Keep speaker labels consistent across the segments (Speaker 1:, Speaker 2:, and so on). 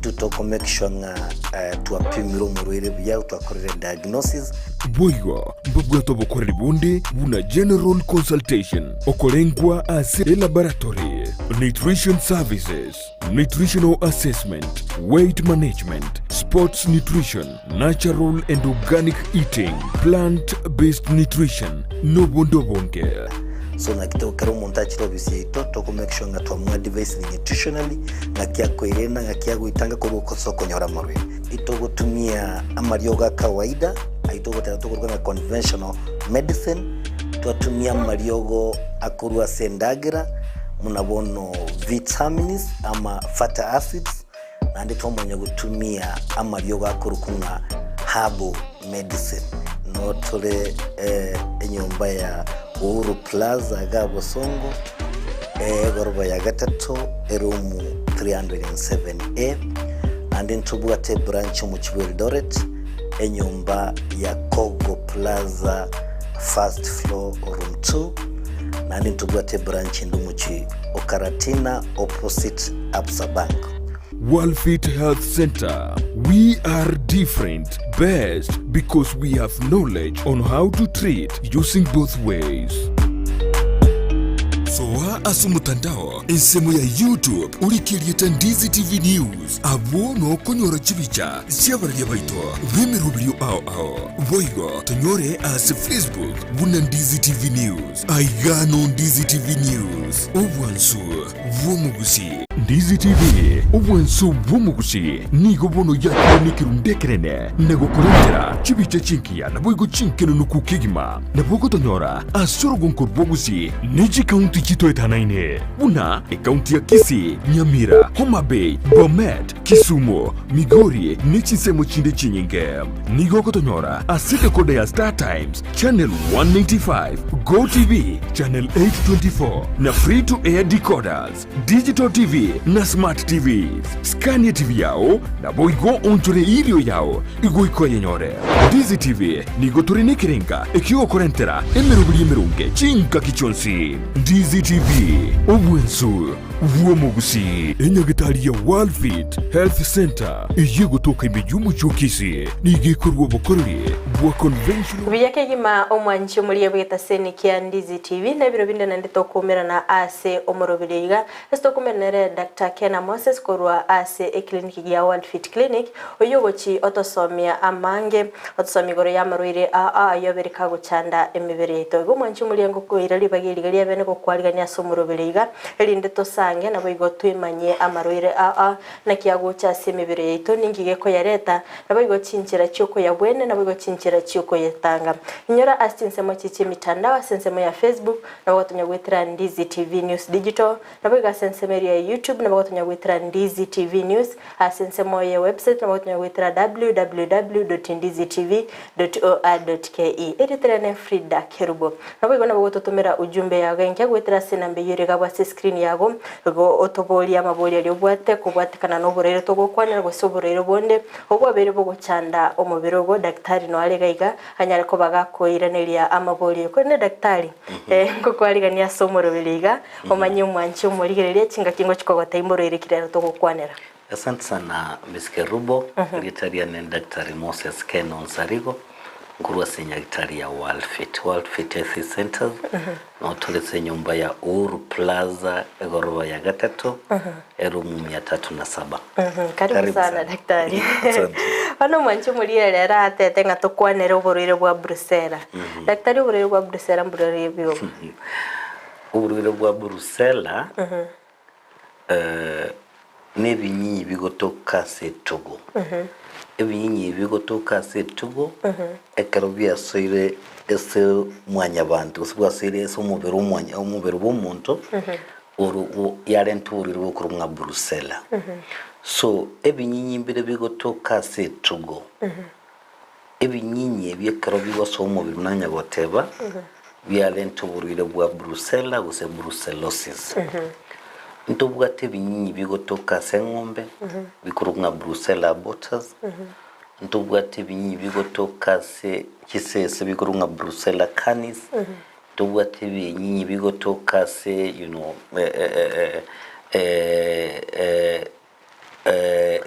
Speaker 1: itutoko make sure nga tuapimira umurwire bya twakorera diagnosis
Speaker 2: boigo mbabwa tobokorera bundi buna general consultation okolengwa as a laboratory nutrition services nutritional assessment weight management sports nutrition natural and organic eating plant-based nutrition no bondobonke.
Speaker 1: So nakitokera umuntu obisi to make sure nga twamwa device nutritionally ngakia kwirena ngakia guitanga ko soko nyora marwe itogotumia amarioga kawaida aitogotera tukorwa na conventional medicine twatumia mariogo akurwa sendagira munabono vitamins ama fatty acids nandi twamonya gutumia amariogo akurukunga herbal medicine notole enyomba ya Uru Plaza Gabo Songo Goroba ya Gatato Erumu 307A and in Tubugate branch mu Eldoret enyumba ya Kogo Plaza first floor room 2 and in Tubugate branch Ndumuchi Okaratina opposite Absa Bank.
Speaker 2: Worldfit Health Center. We are different, best because we have knowledge on how to treat using both ways. Soa asumutandao ensemo ya YouTube ulikilieta Ndizi TV News abo no konyora chibicha siabarya baito bemerubrio ao boigo tonyore as Facebook buna Ndizi TV News aigano Ndizi TV News obwansu Gusii Ndizi TV obwansu Gusii nigo bono ya nikirundekerene nego kurendera chibicha chinkia na boigo chinkeno nukukigima na bogo tonyora asorogon Gusii Niji County chito etanaine una county ya Kisii, Nyamira, Homa Bay, Bomet, Kisumu, Migori, Nichisemo chinde chinyinge nigo kotonyora asite kode ya Star Times channel 195 Go TV channel 824 na free to air decoders digital TV na smart TVs Scania TV yao na boigo onchore ilio yao igo iko yenyore Ndizi TV nigo turinikiringa ikiwa korentera emerunge chinka kichonsi Ndizi TV obwensu Gusii enyagitari ya Worldfit Health Center iyigo toka imijumu chokisi nigikorwa bokorere bwa conventional
Speaker 3: biyake gima omwanchi muri yabweta CLINIC ya Ndizi TV na biro binde nandito kumera na ase omorobiriga esto kumenere Dr. Kena Moses korwa ase clinic ya Worldfit Clinic oyogochi otosomia amange otosomigoro ya marwire yobereka guchanda emibere yeto omwanchi muri ngo koirali bagirigali abene ko kwaliganya somorobiriga elinde tosange na boigo twimanye amarwire na kiago cha semibere yeto ningige ko yareta na boigo chinchira cyoko yabwene na boigo chinchira cyoko yetanga inyora asinsemo chichi mitandao asensemo ya Facebook na bogotonya gwitira Ndizi TV News Digital na boigo asensemo ya YouTube na bogotonya gwitira Ndizi TV News asensemo ya website na bogotonya gwitira www.ndizitv.or.ke editrene Frida Kerubo na boigo na bogototumira ujumbe yawe nkya gwitira sinambe yirega bwa screen yago go otoboli amaboli ali obwate kubwatikana no burere togokwanira gosoborere bonde obwabere bogochanda omubiro go daktari no alegaiga anyare ko bagakoiraneria amaboli ko ne daktari ngo kwaligania somorobeliga omanye mwanchi omurigereria chinga kingo chikogota imborere kirero togokwanira.
Speaker 1: Asante sana Ms. Kerubo Secretary na Dr. Moses Kenon Sarigo ngurwa senyagitari ya Worldfit Health Center na tulese nyumba ya Uru Plaza Goroba ya Gatato erumu 307.
Speaker 3: Karibu sana daktari. Hano mwanchi muri rera atete ngatokwanera uburire bwa Brussels. Daktari uburire bwa Brussels mburire biyo.
Speaker 1: Uburire bwa Brussels nebinyi bigotoka Togo. Ebinyi bigotoka Togo ekarobia soire ese mwanya bantu subwa soire ese umubero mwanya umubero bomuntu uru yarenturire bokurumwa Brussels. So ebinyi mbere bigotoka Togo. Ebinyi byekarobia so umubero nanya goteba byarenturire bwa Brussels guse brucellosis. Ntubwate binyi bigotoka Sengombe bikurumwa Brussels botters ntubwate binyi bigotoka se Kisese bikurumwa Brussels canis ntubwate binyi bigotoka se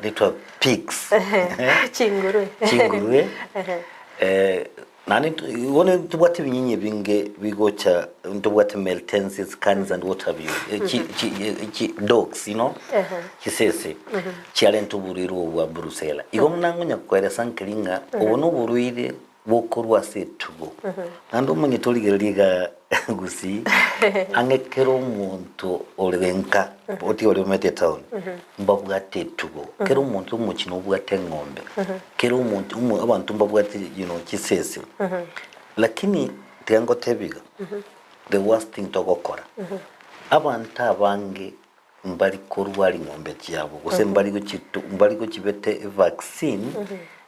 Speaker 1: little pigs
Speaker 3: chingurwe
Speaker 1: nani wone tubwate binyinyi binge bigocha tubwate meltenses cans and what have you dogs, you know, kisese challenge buriro bwa Brussels igo mnangonya kwere sankiringa ubono buruire bokorwa setugo ando munye toligeriga Gusii angekero muntu olenka oti ole mete town mbabwate tugo kero muntu mukino bwate ngombe kero muntu abantu mbabwate kisese lakini tiango tebiga the worst thing to gokora abantu abange mbali korwali ngombe cyabo gose mbali go kibete vaccine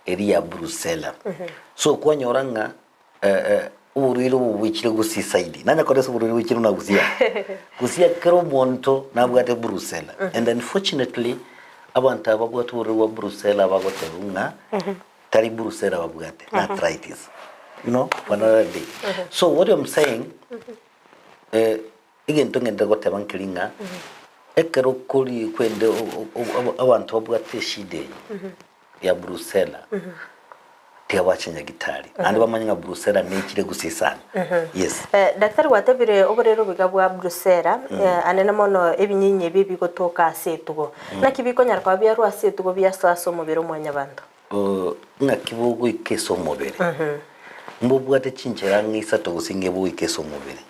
Speaker 1: eri ya Brussels so kwanyoranga uburiro bubikire Gusii side nanya kodese uburiro bubikire na Gusii kero monto nabwate Brussels and unfortunately abantu ababwate uburiro wa Brussels abagoterunga tari Brussels ababwate arthritis, you know, another day. So what I'm saying again tongenda goteba nkiringa ekero kuri kwende abantu ababwate shide ya Brussels tiabachenya gitari andi bamanya Brussels nekire Gusii sana. Yes,
Speaker 3: daktari watabire oborero bigabwa Brussels anena mono ebinyinyi bibi gotoka setugo nakibiko nyarwa bya rwa setugo bya saso mubiro mwanya bantu
Speaker 1: ngakibugo ikeso mubiri mbubwate chinchera ngisa to gusinge bu ikeso mubiri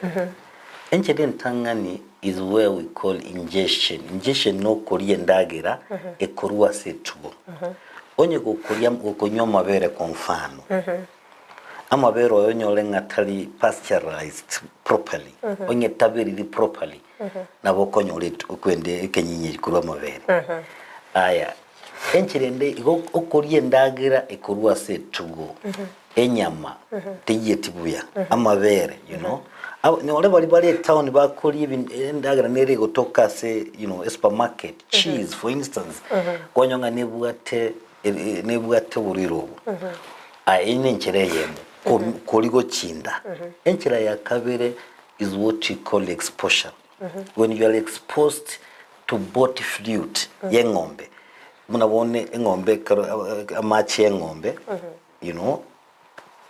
Speaker 1: enchede ntangani is where we call ingestion no korie ndagera ekorwa setugo onye gukuria gukunyo mabere kwa mfano amabere oyonyole ngatali pasteurized properly onye tabiri properly nabo konyole ukwende ekenyinyi kurwa mabere aya enchirende okurie ndagira ekorwa setugo enyama tiyetibuya amabere, you know, ni wale bali town bakuri ndagira nere gotoka se, you know, supermarket cheese for instance konyonga nebwate buriro ine nchire yemo koligo chinda enchira ya kabere is what you call exposure when you are exposed to body fluid yengombe munabone engombe amachi engombe you know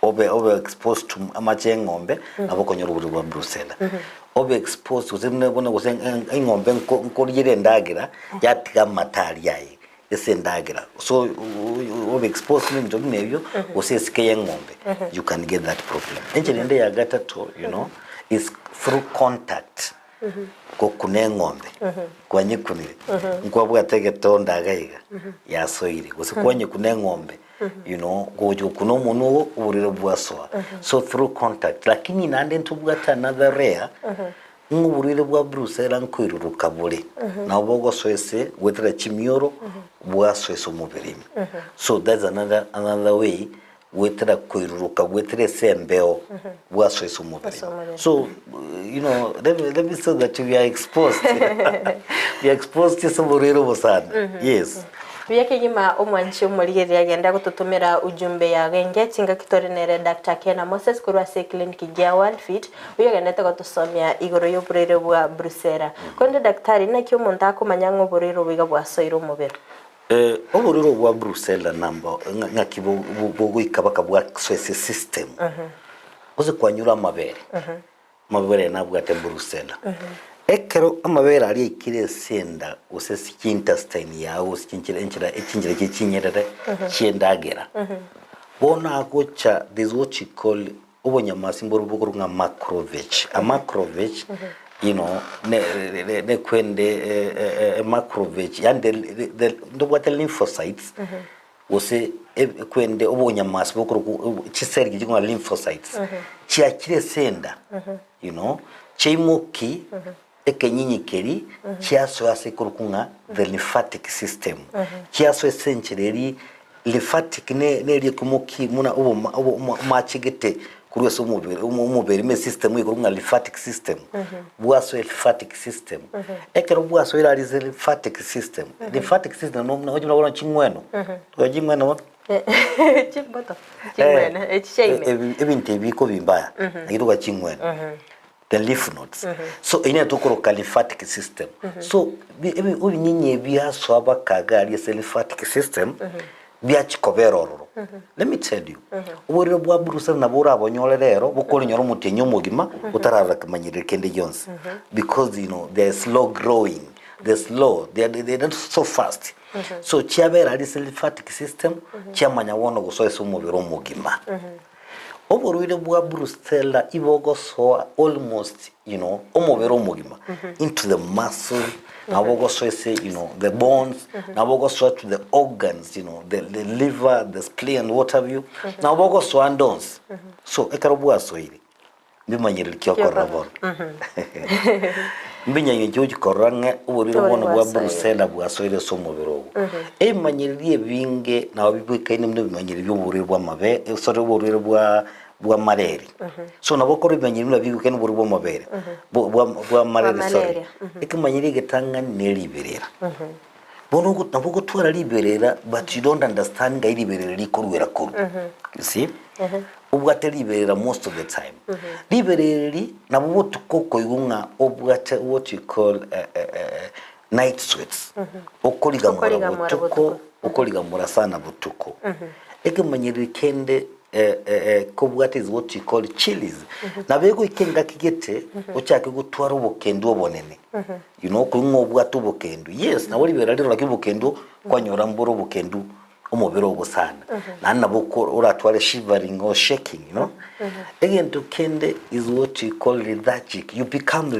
Speaker 1: obe exposed to amachi engombe abokonyoro buri bwa Brussels obe exposed uzimne bona gose engombe nkorire ndagira yatiga matari yayi ese ndagira so obe exposed ni ndobi nebyo usesike yengombe you can get that problem enjende ya gatato, you know, is through contact kokune ngombe kwanye kunire nkwabwa tegetondo ndagaiga ya soire usikwanye kune ngombe, you know, gojo kuno muno uburiro bwaswa so through contact lakini nande ntubwata another rare uburiro bwa Brussels nkwiruruka bure na bogo swese wetra chimioro bwaswese umubirimi so that's another way wetra kwiruruka wetre sembeo bwaswese umubirimi so you know let me say that we are exposed we are exposed to uburiro busana. Yes,
Speaker 3: Biyake yima omwanchi omulire yagenda gututumira ujumbe ya genge tinga kitorenere Dr. Kena Moses kurwa se clinic ya Worldfit uyagenda tagotusomya igoro y'oburere bwa Brussels konde daktari nakyo umuntu akomanya ng'oburero biga bwa soiro mubero
Speaker 1: oburero bwa Brussels nambo ngakibo bugikabaka bwa swese system uze kwanyura amabere mabere nabwate Brussels ekero amabere ari ikire senda usesi intestine yawo sikinjira ekinjira kikinyerere cyendagera bona akocha this what you call ubonyamasi mboro bukuru nga macrophage a macrophage, you know, ne kwende macrophage yande ndobwate lymphocytes use kwende ubonyamasi bukuru chiseri gikunga lymphocytes cyakire senda, you know, chimuki ekenyinyi keri kiaso asekurukunga the lymphatic system kiaso essentially lymphatic ne kumuki muna ubo machigete kurwese umubiri me system yikurunga lymphatic system bwaso lymphatic system ekero bwaso ira lymphatic system no hojuna bona chimweno tojimweno
Speaker 3: chimboto chimweno echichaime
Speaker 1: ebinte biko bimbaya ngiruka chimweno the lymph nodes. So ina tukoro lymphatic system. So ebi nyinyi bia so abakaga ali lymphatic system bia chikoberoro. Let me tell you. Uburi bwa Brussels na bura abonyole rero bukoli nyoro mutenyo mugima utarara kamanyire kende Jones because you know they're slow growing. They're slow. They're not so fast. So chiabera ali lymphatic system chiamanya wono gusoesa umubiro mugima. Oburuire bwa Brussels ibogo so almost you know umubiro mugima into the muscle nabogo so say you know the bones nabogo so to the organs you know the liver the spleen what have you nabogo so andons so ekarobwa so iri bimanyire kyokora bon mbinyanye joji korange uburiro bono bwa Brussels bwa so ire so mubiro emanyiriye binge na babibweka ine mno bimanyire by'uburiro bwa mabe so uburiro bwa malaria so nabokoro bimanyire nabibweka n'uburiro bwa mabere bwa malaria sorry ekimanyire getanga neliberera bono naboko twara liberera but you don't understand nga liberera likorwera kuru you see ubwate liberera most of the time libereri nabo tukoko yunga ubwate what you call night sweats okoliga mura butuko okoliga mura sana butuko ekimanyire kende kubwate is what you call chilies nabego ikenga kigete ochake gutwara ubukendo obonene you know kungo ubwate ubukendo yes na wali beraliro lakibukendo kwanyora mboro ubukendo umubiro obusana nana boko uratware shivering or shaking you know again to kende is what you call lethargic you become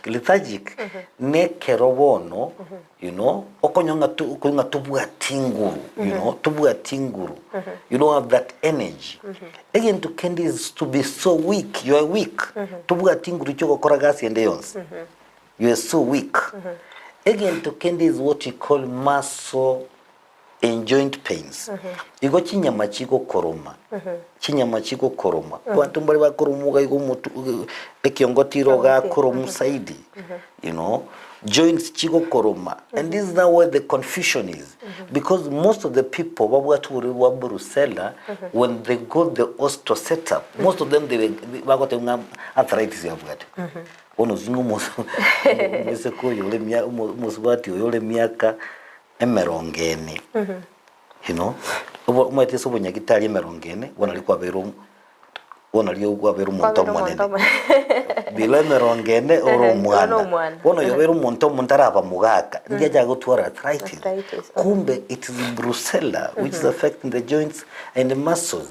Speaker 1: lethargic nekerobono you know okonyonga tubwa tinguru you know tubwa tinguru you don't have that energy again to kende is to be so weak you are weak tubwa tinguru choko koragasi ende yonse you are so weak again to kende is what you call muscle in joint pains igo chinyama chiko koroma chinyama chiko koroma kwantu mbali bakoromuga igo mutu ekyongotiro ga koromu saidi you know joints chiko koroma and this is now where the confusion is because most of the people wa Brussels when they go the osteo setup most of them they got arthritis yabwate ono zingu mose ko yole mya musbati yole myaka emerongene you know umwete so bunyagitari emerongene wona likwa beru wona liyo kwa beru monto mwanene bila emerongene oro mwana wona yo beru monto montaraba mugaka ndiye jago twara arthritis kumbe it is Brussels which is affecting the joints and the muscles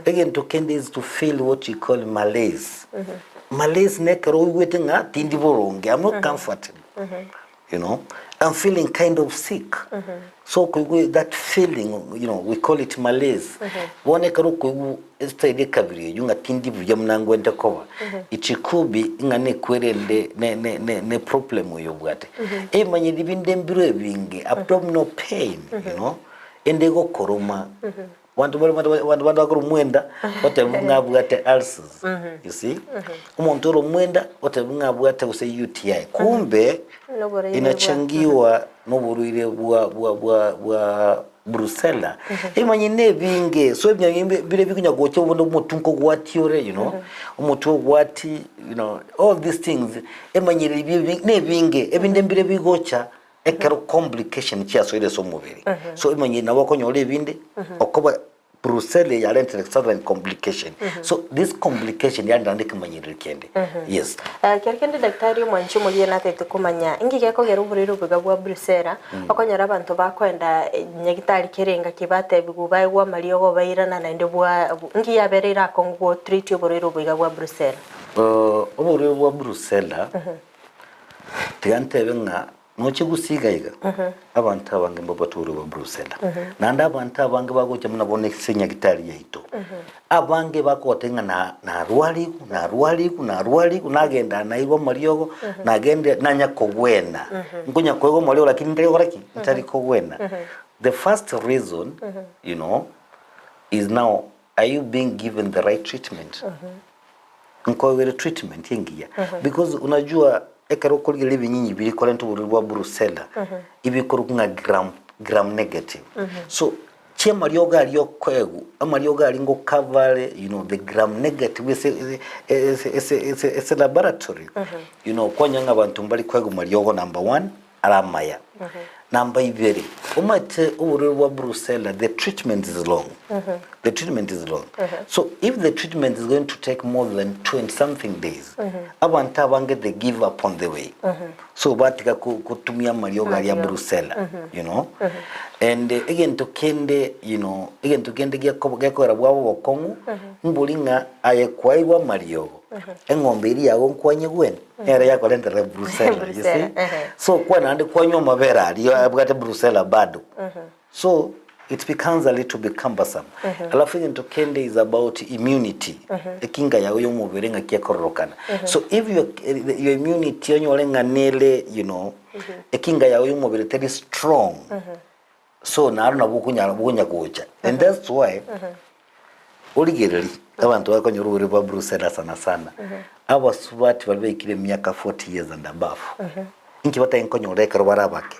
Speaker 1: again to kende is to feel what you call malaise malaise nekero wetenga tindi boronge I'm not comfortable you know I'm feeling kind of sick so that feeling you know we call it malaise wone karo ko stay kabiri yunga tindi bujya mnangwende koba ichikubi ngane kwerende ne problem yo bwate manyidi binde mbiro ebinge abdominal pain you know endego koroma wantu bakuru mwenda ote bwate ulcers you see umuntu ro mwenda ote bwate use UTI kumbe inachangiwa n'uburuire bwa Brussels imanyine binge so bire bikunyagoche ubundo umutunko gwatiore you know umutu gwati you know all these things imanyire binge ebinde mbire bigocha ekero complication chiaso ile so mubiri so imanyine nabakonyole ebinde okoba Brussels ya lente southern complication so this complication ya ndandika manyire kende yes
Speaker 3: kerkende daktari mwanchi muliye natete kumanya ingike ko gero buriro bwa Brussels akonyara abantu bakwenda nyagitari kerenga kibate bigubaye gwa mariyo go bayirana na inde bwa ngi yaberera ko ngo treat buriro bwa Brussels
Speaker 1: oburiro bwa Brussels tigante benga noche gusigaiga abantu abange mbabaturu ba Brussels nanda abantu abange bagocha munabone senya gitari yaito abange bakotenga na rwali nagenda naibwa mariyogo nagende nanya kogwena ngunya kwego mariyo lakini ndere goraki ntari kogwena the first reason you know is now are you being given the right treatment nkowe treatment yengia because unajua ekaro kolge lebi nyinyi biri kolento buri bwa Brussels ibikoro kunga gram negative so tie marioga alio kwegu amarioga alingo cover you know the gram negative it's a laboratory you know kwanyanga abantu mbali kwegu mariogo number 1 aramaya number 2 umate ubururu wa brucella the treatment is long the treatment is long so if the treatment is going to take more than 20 something days abantu abange they give up on the way so batika kutumia marioga ya brucella you know and again to kende you know again to kende gyakora bwabo bokongu mbulinga ayekwairwa mariogo engombe iri yago nkwanye gwen era yakolenda la brucella you see so kwa nandi kwanyo mabera aliyo abugate brucella bado so it becomes a little bit cumbersome alafu into kende is about immunity ekinga yago yomubere ngakiyakororokana so if your immunity yonyolenga nele you know ekinga yago yomubere very strong so naruna bukunya kucha and that's why oligereri abantu bakonyururi ba brucella sana abasubati balibekire myaka 40 years and above inki batayinkonyoleka barabake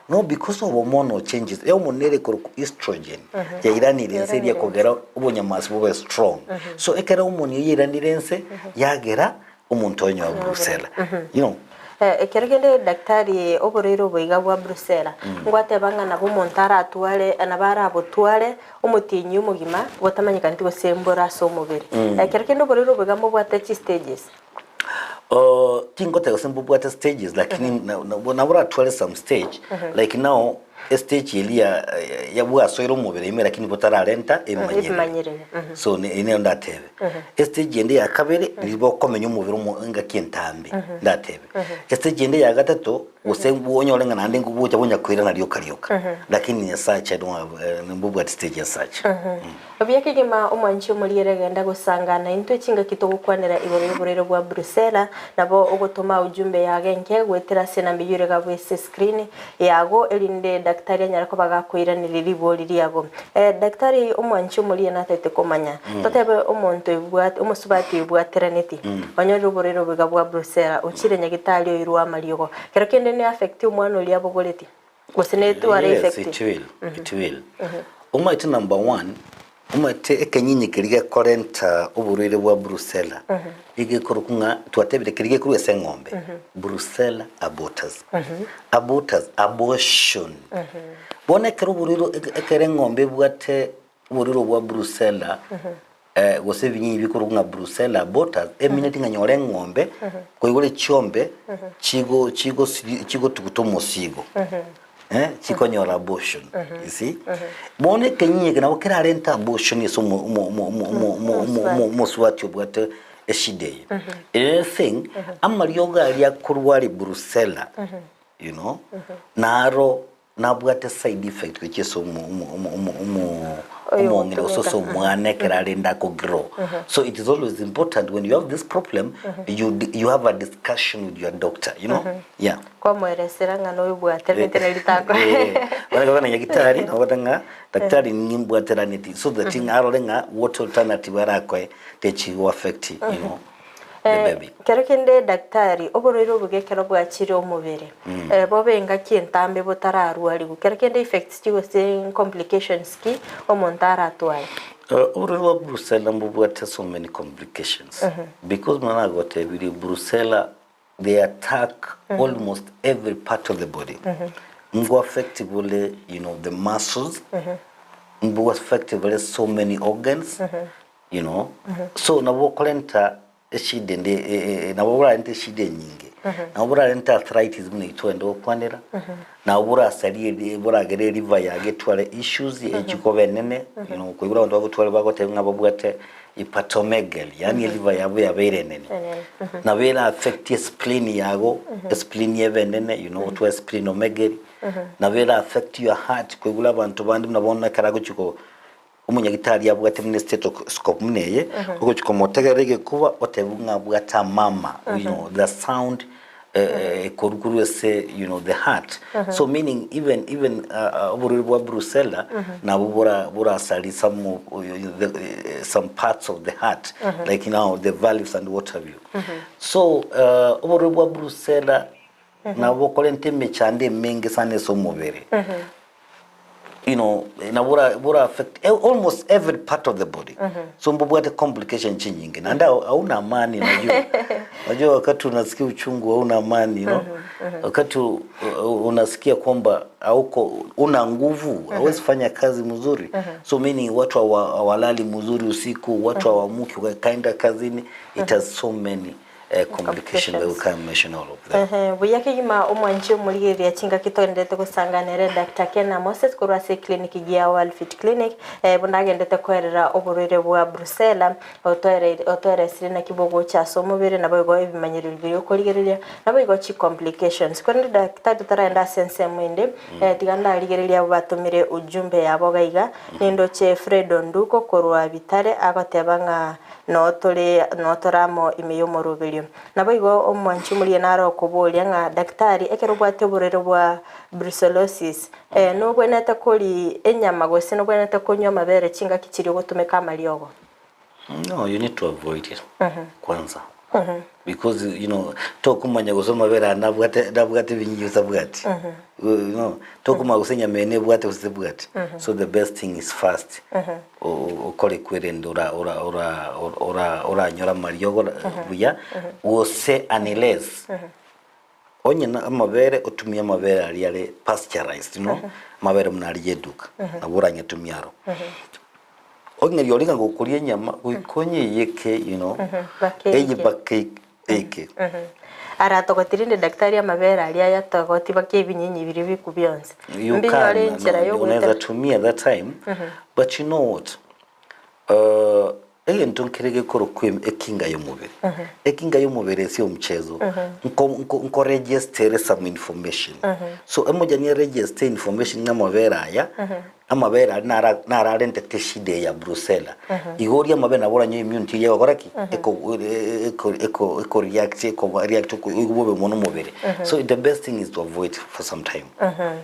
Speaker 1: no because of hormonal changes eomonere ko estrogen ya iranirense iri kogera ubonyamasi bube strong so ekera umoni iranirense yagera umuntu onyo wa brucella you know
Speaker 3: ekeregende daktari oborero boiga bwa brucella ngwate bangana bo montara atwale anabara abotwale umutinyi umugima botamanyika ntigo sembora so mubiri ekeregende oborero boiga mo bwate stages tingote sembo bwate stages lakini nabora atwale some stage like now stage ilia ya bwa soiro mubiri imera lakini botara renta emanyire so ine ndatebe stage ende ya kabere libo komenya umubiri nga kintambi ndatebe stage ende ya gatatu usembu onyolenga nandi ngubucha bonya kwira na ryoka lakini ya search I don't have mbubu at stage ya search obyake gima omwanchi omuliyere genda gusangana into kinga kitogukwanira iborero bwa brucella nabo ogotoma ujumbe yage nke gwetera sena mbiyure gabwe screen yago elinde daktari anyarako bagakwira niriribo liriago daktari omwanchi omuliye natete komanya totebe omonto ibwat omusubati ibwatera neti banyoro borero bwa brucella ukire nyagitali oirwa maliogo kerekende ne affect umwana oli abogoleti gosenetu are effect
Speaker 1: it will umaite number 1 umate ekenyinyi kirige korenta uburire bwa brucella ige kurukunga twatebire kirige kuru esengombe brucella abortion bone kero buriro ekere ngombe bwate uburiro bwa brucella gose binyi bikurunga brucella abortus emineti nganyore ngombe koigole chombe chigo tukutomo sigo chikonyora abortion you see bone kenyi kana okera renta abortion yeso mo swatyo bwate eshide anything amaryoga ali kurwari brucella you know naro nabwate side effect which is so mwane kerarenda ko grow so it is always important when you have this problem you have a discussion with your doctor you know yeah
Speaker 3: kwa mweresera ngano ibwate netera litako
Speaker 1: bana nyagitari nabanga daktari nimbwatera neti so the thing arolenga what alternative arakwe techi affect you know
Speaker 3: kerekende daktari oborero bugekero bwakire omubere bobenga kintambe botararwari kerekende effects tiwose complications ki omontara atwale
Speaker 1: oborero brucella mbubwate so many complications because mana gote biri brucella they attack almost every part of the body mbo effectively you know the muscles mbo effectively so many organs you know so nabo kolenta eshide nabura ente shide nyinge nabura ente arthritis mune itwendo kwanera nabura sali bura gere liver yage twale issues ejikobenene you know kwibura ndo bagutwale bagote ngababwate hepatomegaly yani liver yabo yaberenene nabera affect spleen yago spleen yebenene you know to splenomegaly nabera affect your heart kwibura abantu bandi nabona karago chiko umunyagitari yabwate mune stethoscope muneye uko chikomotegerege kuba otebunga bwata mama you know the sound korukuru se you know the heart so meaning even oburiri bwa brucella na bura sali some parts of the heart like you know the valves and what have you so oburiri bwa brucella na bokolente mechande menge sane so mubere you know, na bora affect almost every part of the body. So mbobwate complication nyingi. Na ndio hauna amani najua. Unajua wakati unasikia uchungu hauna amani, you know. Wakati unasikia kwamba hauko una nguvu, hauwezi fanya kazi mzuri. So meaning watu hawalali mzuri usiku, watu hawamuki kaenda kazini. It has so many complications that we can't mention all of them.
Speaker 3: Buyake yima omwanche muri ya chinga kitondete gusanganira Dr. Kena Moses kurwa se clinic ya Worldfit clinic bundagendete kwerera oburere bwa Brussels otoire sirina kibogo cha somubere nabo go ibimanyiro bibiri okoligereria nabo go chi complications kwende Dr. taraenda sense mwende tiganda aligereria batumire ujumbe yabo gaiga nindo che Fredo Nduko kurwa bitare agotebanga notoramo imeyomo rubiri nabo igo omwanchi muri naro kubolia nga daktari ekerubwate burero bwa brucellosis no bwenete kuri enyama gose no bwenete kunywa mabere chinga kichiri gutumeka maliogo.
Speaker 1: No, you need to avoid it. Kwanza. Because you know tokumanya gusoma bera nabwate binyuza bwati. You know tokuma gusenya mene bwate usibwati. So the best thing is fast. Okole kwirenda ora nyora mariogo buya wose unless onyina amabere otumia mabere ali pasteurized, you know, mabere munali yeduka naburanya tumyaro. Ongeri yolinga ngokulia nyama uikonye yeke, you know, eji bakeke.
Speaker 3: Aratogotirinde daktari amabere ali ayatogoti bakebinyinyi biri bikubionse.
Speaker 1: Mbinyore nchera yo unaweza tumia that time. But you know what? Ntonkirege koro kwem ekinga y'umubiri. Ekinga y'umubiri si umchezo. Nko register some information. So emoja ni register information n'amabera aya. Amabera nararente teshide ya Brussels. Igori amabera nabora nyo immunity ya goraki. Eko react ko igubwe mono mubiri. So the best thing is to avoid for some time.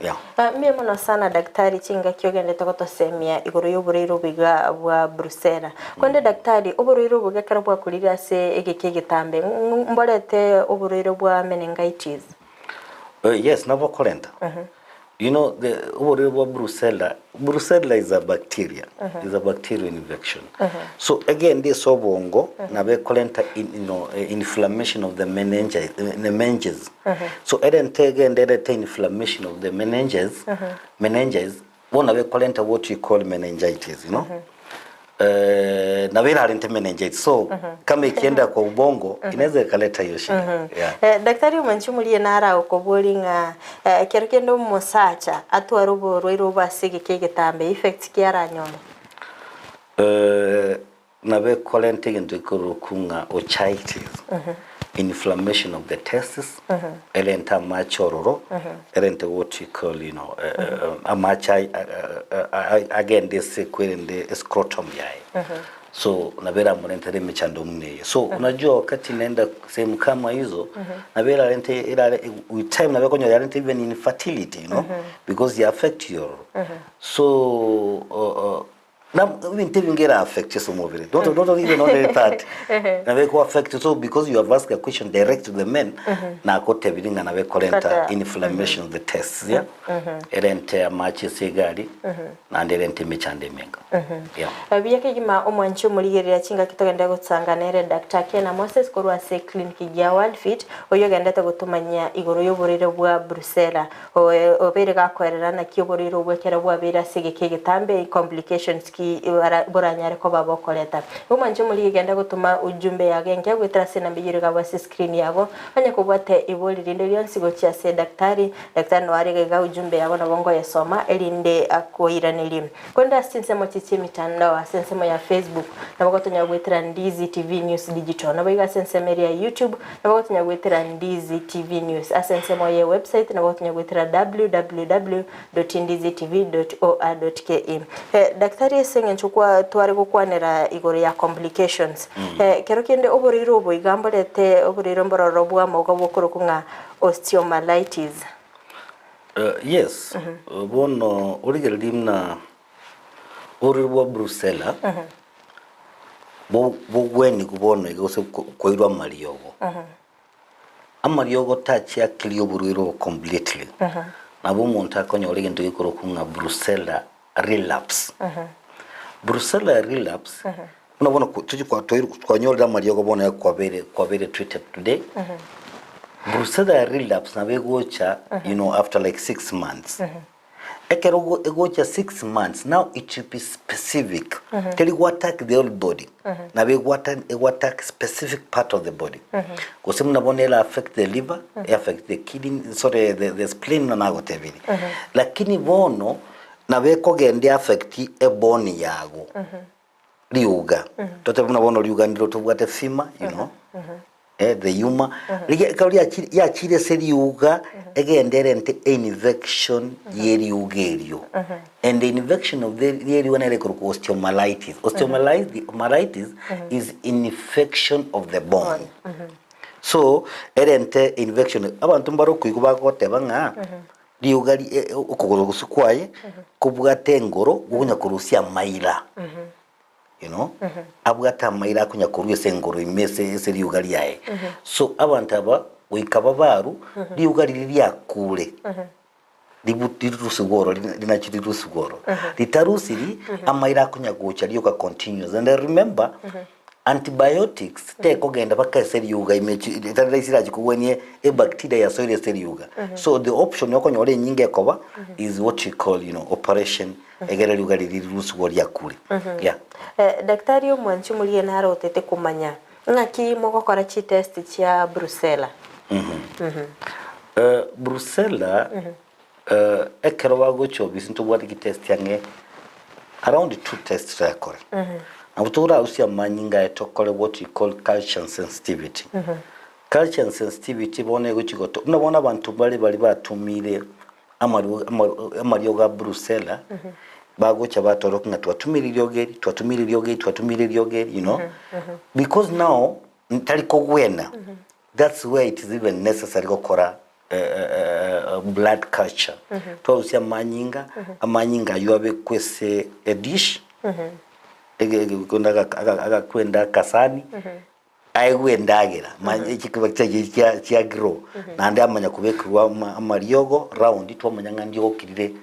Speaker 1: Yeah.
Speaker 3: Mimi mona sana daktari chinga kyogende tokotosemia igoro y'uburiro biga bwa Brussels. Kwende daktari uburiro buga karabwa kuriga se egeke gitambe mbolete uburiro bwa meningitis.
Speaker 1: Yes, nabo kolenta. You know the uburiro Brussels is a bacteria. Is a bacterial infection. So again this obongo na be kolenta inflammation of the meninges. So again there inflammation of the meninges. Wona be kolenta what we call meningitis, you know. Na vile halinte meningitis. So kama ikienda kwa ubongo inaweza ikaleta hiyo shida.
Speaker 3: Daktari umanchumulie nara ukobolinga kerkendo musacha atwarubo rwiro basige kegetambe effects kiara nyono.
Speaker 1: Na be kolente into kurukunga ochitis. Inflammation of the testes, elenta machororo, elenta what you call, you know, again this in the scrotum yai. So nabera mrentere mechando mne. So unajua wakati naenda sehemu kama hizo nabera lente with time nabera konyo lente even infertility, you know, because they affect your. So now even even get affected some of it. Don't even know that. Na we go affected so because you have asked a question direct to the men. Na kote bilinga na we kolenta inflammation of the testes, yeah. Erente amachi sigari na nderente michande menga. Yeah.
Speaker 3: Biyake jima omwancho muligerera chinga kitogenda gutsanganere Dr. Kena Moses korwa se clinic ya Worldfit oyogenda gutumanya igoro y'uburiro bwa Brussels obere gakwerera na kiyoboriro bwekera bwa bera sigeke gitambe complications boranyare ko babokoleta umanje muri igenda gutuma ujumbe yagenge gwitira sena mbigire gaba screen yabo anya kubate ibolirinde lyonsigo cya se daktari no arega ujumbe yabo nabongo yasoma elinde akoiraniri kwenda sinse mo chichi mitandao asense mo ya Facebook nabwo tonya gwitira Ndizi TV News Digital nabwo iga sense ya YouTube nabwo tonya gwitira Ndizi TV News asense mo ya website nabwo tonya gwitira www.ndizitv.or.ke daktari nchukua tuwari kukwanera igoro ya complications. Kero kende oburiro ubu igambolete oburiro mbororo bwa moga bukuru kunga osteomyelitis.
Speaker 1: Yes. Bono origel dimna oburiro bwa Brussels. Bugweni kubono igose koirwa mariogo. Amariogo touch ya kilio oburiro completely. Nabo umuntu akonye origendo ikoro kunga Brussels relapse. Brucella relapse. Unabona kwa nyola mariogo bona kwa very treated today. Brucella relapse na begocha, you know, after like 6 months. Ekero egocha 6 months. Now it will be specific. Tell you what attack the whole body. Na be what attack specific part of the body. Because mnabona affect the liver, affect the kidney, sorry, the spleen na nagote vile. Lakini bono na beko gende affect e bone yago. Liuga. Tote mnabona liuga ndiro tubwate fima, you know. The humor. Ya chile seriuga egende rente infection yeriugerio. And the infection of the yeriuga nere kuruko osteomyelitis. Osteomyelitis is infection of the bone. So erente infection abantu mbaro kuikuba kote banga liuga ukugusukwaye kubwate ngoro gunya kurusia maila. You know, abwata maira kunya kuruye sengoro imese ese liugali yae. So abantu aba wikaba baru liugali liya kule. Lirusigoro linachirirusigoro. Litarusiri amaira kunya kucha liuka continuous. And I remember antibiotics teko genda baka seriuga imechi itaraisira chikuwenye e bacteria ya soile seriuga. So the option yoko nyore nyinge koba is what you call, you know, operation egere liuga lirusigoro ya kule. Yeah.
Speaker 3: Daktari omwanchi mulie naro otete kumanya ngaki mogokora chi test chia Brucella.
Speaker 1: Brucella ekero wagocho bisinto bwati ki test yange around 2 tests yakore. Abutura usia manyinga etokole what you call culture sensitivity. Culture sensitivity bone gochigoto. Unabona abantu bali batumire amarioga Brucella. Bagocha batoroka nga twatumira iryogeri, you know. Because now ntaliko gwena. That's where it is even necessary gukora blood culture. Twausia amanyinga yuabe kwese a dish. Aga kwenda kasani. Aigwendagira ikibakije kya grow. Nande amanya kubekwa amariogo round twamanya ngandi okirire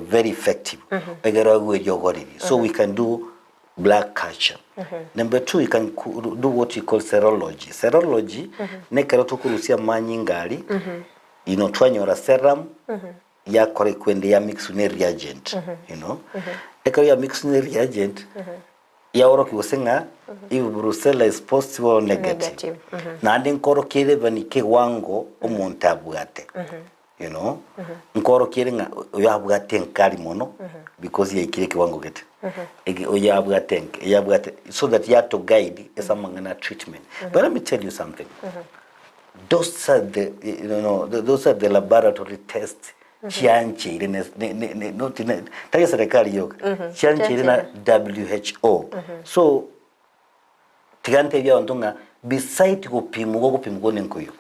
Speaker 1: very effective. So we can do blood culture. Number 2, you can do what you call serology. Serology, nekero tukurusia manyingali, you know, twanyora serum, ya kore kwende ya mixune reagent, you know. Ekero ya mixune reagent, ya oroki wasenga, if Brucella is positive or negative. Na andi nkoro kere vanike wango omontabuate. You know, nkoro kirenga oyabwate nkali mono because ye kireke wango gete. Oyabwate so that you have to guide esamangana treatment. But let me tell you something. Those are the those are the laboratory tests. Chianchi no tayo serikali yoga. Chianchi na WHO. So tigante bya ndonga beside kupimwa nenkoyo.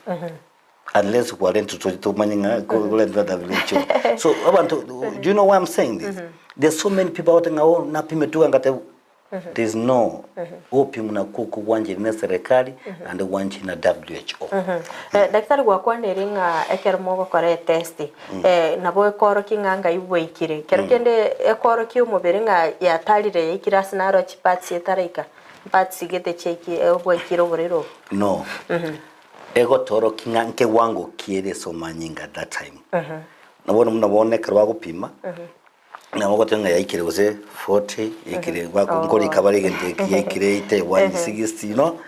Speaker 1: Unless we are into manyinga WHO. So abantu, do you know why I'm saying this? There's so many people out there now na pimetuga ngate. There's no opium na kuku wanje na serikali and wanje na WHO.
Speaker 3: Daktari gwakwa neringa ekermo gukora test nabo ekoro kinganga ibwikire kero kende ekoro ki umubiri nga yatarire ikirasi naro chipatsi etarika patsi gete cheki ebwikire oburero.
Speaker 1: No. Ego toro kinganke wango kiere so manyinga that time. Nabona kerwa gupima. Na wagotenga yaikire gose 40 yakire bakongori kabari gende yakire ite 160, you know.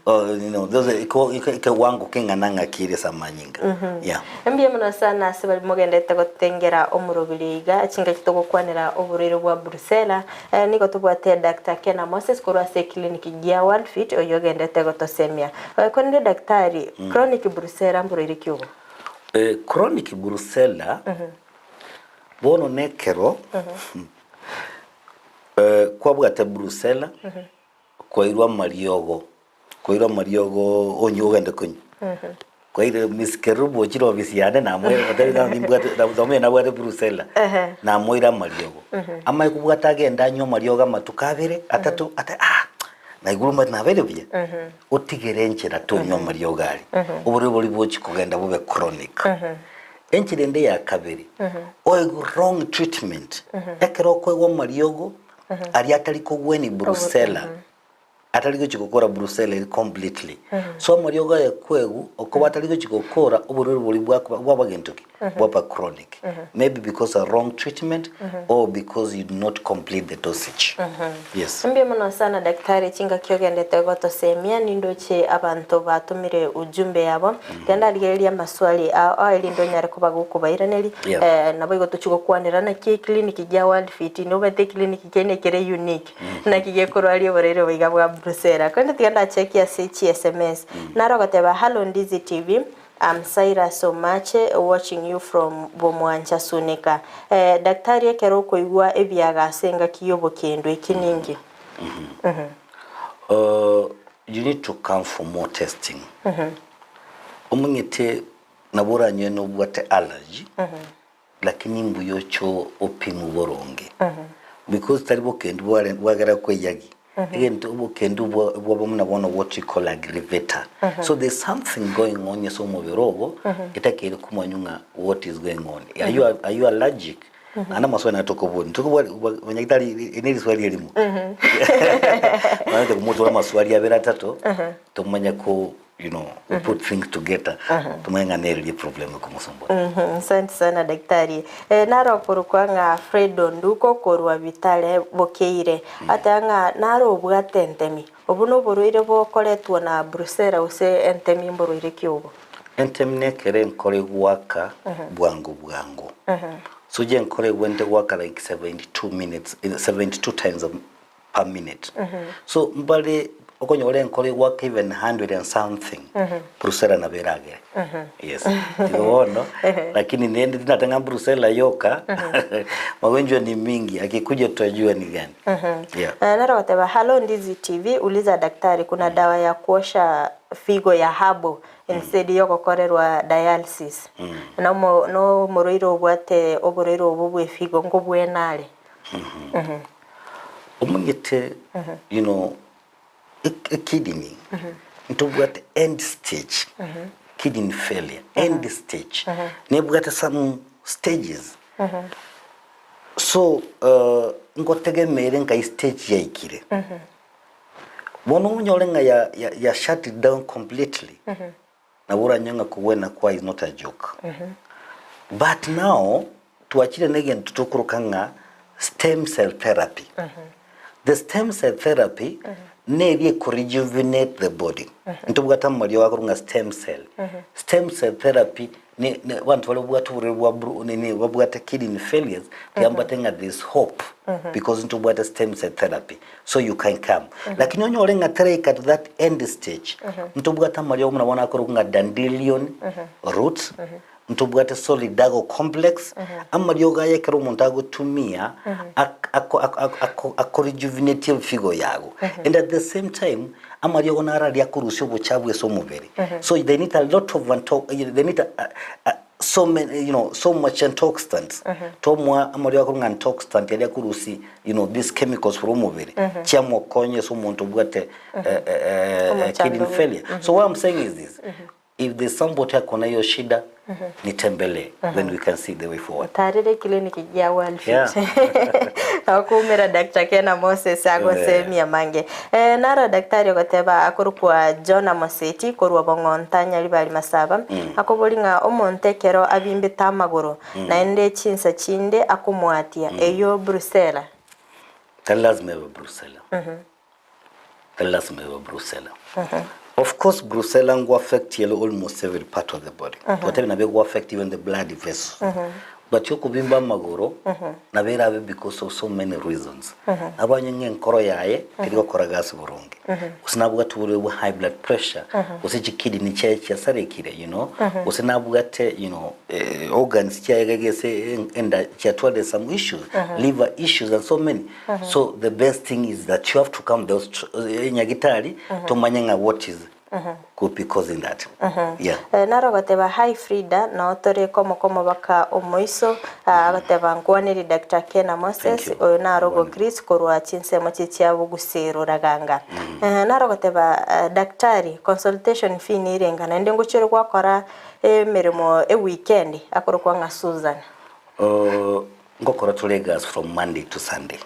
Speaker 1: You know those ike wango kingananga kiere sa manyinga. Yeah.
Speaker 3: Mbiye muno sana sebali mogendete gotengera omurubiriga achinga kitogo kwanira oburiro bwa Brucella niko tubwate Dr. Kena Moses korwa se clinic ya Worldfit oyogendete gotosemia. Konde daktari chronic Brucella mburiri kyobo.
Speaker 1: Chronic Brucella bono nekero kwa bwate Brucella kwa irwa mariogo onyogende kunyi kwa ile miskerubo chiro bisiane na mwe batari nimbwate ndamwe na bwate Brucella na moira mariogo ama ikubwata agenda nyo marioga matukabire atatu na iguruma na bere bye otigerenche na tonyo mariogali uburi buri bochi kugenda bube chronic enchirende ya kabiri oigu wrong treatment ekero kwegwa mariogo ari ataliko gweni Brussels ataliko chikokora Brussels completely so mariogo ya kwegu okoba ataliko chikokora obururu buli bwa gentoki bwa chronic maybe because of wrong treatment or because you do not complete the dosage. Yes.
Speaker 3: Mbi muno sana daktari chinga kyogendete gotosemia nindoche abantu batumire ujumbe yabo tenda ligeria maswali a elindo nyare kuba gukubairaneri nabo igotuchiko kwanirana ki clinic ya Worldfit no bate clinic kene kere unique na kigekorwa ali borero biga bwa Brussels kwenda tiganda check ya SMS narogoteba hello Ndizi TV. I'm Cyrus so much watching you from Bomwancha Sunika. Daktari ekero koigwa ebiaga senga kiyobo kendo ikiningi.
Speaker 1: You need to come for more testing. Omungete nabura nyeno bwate allergy. Lakini mbuyocho opimu boronge. Because taribo kendo wagara kweyagi. Again, what you call aggravator. So there's something going on. Yes, what is going on? Are you allergic? Ana maswali natoko boni. Toko when you swali elimu. Maana kumoto maswali ya vera tato. Tumanya ko we put things together. Tumanya neli problem kumusombo.
Speaker 3: Asante sana daktari. Naro kurukwa nga Fredo nduko korwa vitale bokeire. Atanga naro bwate entemi. Obuno boruire bokoletwa na Brussels use entemi mboruire kyobo.
Speaker 1: Entemi nekere nkore waka bwangu. So je nkore wende waka like 72 times per minute. So mbale okonyole nkole work even 100 and something Brussels na berage. Yes. Yono lakini nende tunatanga Brussels yoka magonjwa ni mingi akikuja tutajua ni gani. Naroteba hello Ndizi TV uliza daktari kuna dawa ya kuosha figo ya habo instead yoko korerwa dialysis. No moroiro bwate oboroiro obubwe figo ngobwe nale. Omungete a kidney into what end stage kidney failure end stage nebugata some stages so ngotegemere nka stage ya ikire bono unyolenga ya shut it down completely na bura nyanga kuwena kwa is not a joke but now tuachire negen tutokurukanga stem cell therapy the stem cell therapy needie to rejuvenate the body. Ntubugata mali wakurunga stem cell. Stem cell therapy ne wantu wale wabugata kidney failures yambatenga this hope because ntubugata stem cell therapy so you can come. Lakini onyolenga trek at that end stage. Ntubugata mali wamuna wakurunga dandelion roots. Ntubugata solidago complex amaryoga yekero montago tumia rejuvenative figo yago and at the same time amaryoga nara ya kurusyo buchabwe so mubere so they need a lot of they need so many so much antioxidants tomwa amaryoga kurunga antioxidant ya kurusi these chemicals from mubere chiamo konye so muntu bwate kidney failure so what I'm saying is this if there's somebody akona hiyo shida nitembele then we can see the way forward.
Speaker 3: Tarire clinic ya Worldfit. Akumira Dr. Kena Moses agosemia mange. Nara daktari goteba akurukwa John Moseti korwa bongontanya libali masaba. Akobolinga omontekero abimbe tamagoro na ende chinsa chinde akumwatia eyo Brussels.
Speaker 1: Lazima Brussels. Of course, Brussels will affect almost every part of the body. Whatever will affect even the blood vessels. But you could be magoro, navera because of so many reasons. Abanyenge nkoro yae, kirigo koragas burungi. Usinabugat uri high blood pressure. Usichi kidney cha sarekire, Usinabugat, organs cha gese and cha some issues, liver issues and so many. So the best thing is that you have to come those nyagitari to manyanga what is could be causing that. Yeah.
Speaker 3: Naro gateba high Frida na otore komo baka omoiso gateba nkwaniri Dr. Kena Moses oyo narogo Chris korwa chinsemo chichiabo gusero raganga. Naro gateba daktari consultation fee ni irengana ndengo chero gwakora emirimo weekend akoro kwa nga Susan.
Speaker 1: Ngokora tulegas from Monday to Sunday.